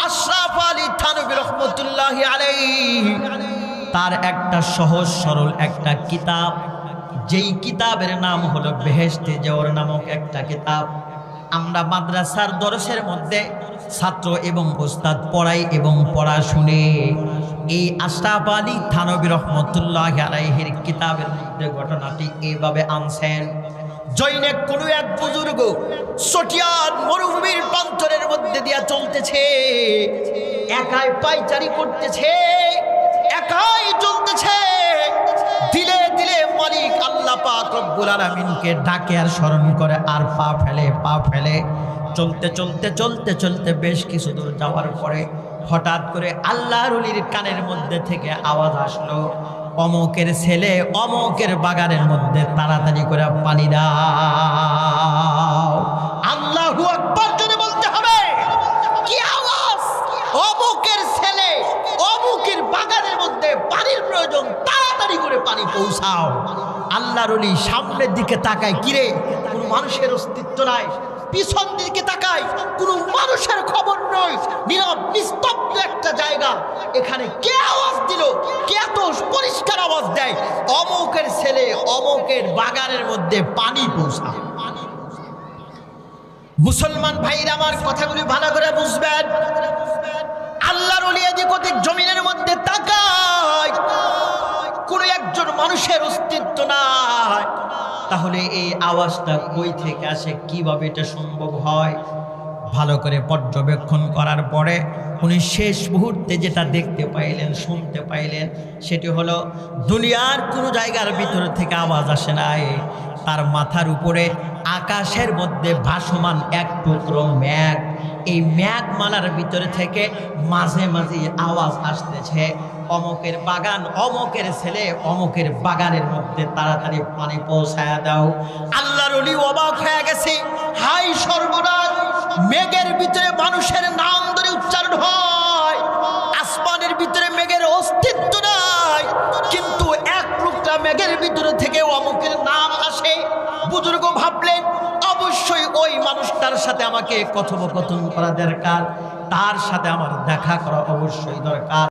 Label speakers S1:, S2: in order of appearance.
S1: আশরাফ আলী থানভী রহমতুল্লাহি আলাইহি তার একটা সহজ সরল একটা কিতাব, যেই কিতাবের নাম হলো বেহেশতে জওহর নামক একটা কিতাব। আমরা মাদ্রাসার দরসের মধ্যে ছাত্র এবং ওস্তাদ পড়াই এবং পড়া শুনে এই আশরাফ আলী থানভী রহমতুল্লাহি আলাইহির কিতাবের মধ্যে ঘটনাটি এইভাবে আনছেন। জৈনেক কোনো এক বুজুর্গ চটিয়ান মরুভূমির প্রান্তরের মধ্যে দিয়া চলতেছে, একাই পায়চারি করতেছে, একাই চলতেছে। দিলে দিলে মালিক আল্লাহ পাক রব্বুল আলামিনকে ডাকে আর স্মরণ করে আর পা ফেলে চলতে চলতে চলতে চলতে বেশ কিছু দূর যাওয়ার পরে হঠাৎ করে আল্লাহর ওলির কানের মধ্যে থেকে আওয়াজ আসলো, অমুকের ছেলে অমুকের বাগানের মধ্যে তাড়াতাড়ি করে পানি দাও। আল্লাহু আকবার জোরে বলতে হবে। কি আওয়াজ? অমুকের ছেলে অমুকের বাগানের মধ্যে পানির প্রয়োজন, তাড়াতাড়ি করে পানি পৌঁছাও। আল্লাহর ওলি সামনের দিকে তাকায়, কিরে কোনো মানুষের অস্তিত্ব নাই। পিছন দিকে তাকায়, কোনো মানুষের খবর নয়, নীরব নিস্তব্ধ একটা জায়গা। এখানে কে আওয়াজ দিল? কে এত পরিষ্কার আওয়াজ দেয়? অমুকের ছেলে অমুকের বাগানের মধ্যে পানি পৌঁছা। মুসলমান ভাইরা আমার কথাগুলি ভালো করে বুঝবেন। আল্লাহর ওলি এদিক ওদিক জমিনের মধ্যে তাকায়, কোন একজন মানুষের অস্তিত্ব নাই। তাহলে এই আওয়াজটা কই থেকে আসে, কিভাবে এটা সম্ভব হয়? ভালো করে পর্যবেক্ষণ করার পরে উনি শেষ মুহূর্তে যেটা দেখতে পাইলেন, শুনতে পাইলেন, সেটি হলো দুনিয়ার কোনো জায়গার ভিতর থেকে আওয়াজ আসে নাই। তার মাথার উপরে আকাশের মধ্যে ভাসমান এক টুকরো মেঘ, এই মেঘমালার ভিতরে থেকে মাঝে মাঝে আওয়াজ আসতেছে, অমুকের বাগান অমুকের ছেলে অমুকের বাগানের মধ্যে তাড়াতাড়ি পানি পৌঁছায়া দাও। আল্লাহর ওলি অবাক হয়ে গেছে, হাই সর্বনাশ, মেঘের ভিতরে মানুষের নাম ধরে উচ্চারণ হয়, আসমানের ভিতরে মেঘের অস্তিত্ব নাই, কিন্তু এক টুকরা মেঘের ভিতরে থেকে অমুকের নাম আসে। বুজুর্গ ভাবলেন, অবশ্যই ওই মানুষটার সাথে আমাকে কথোপকথন করা দরকার, তার সাথে আমার দেখা করা অবশ্যই দরকার।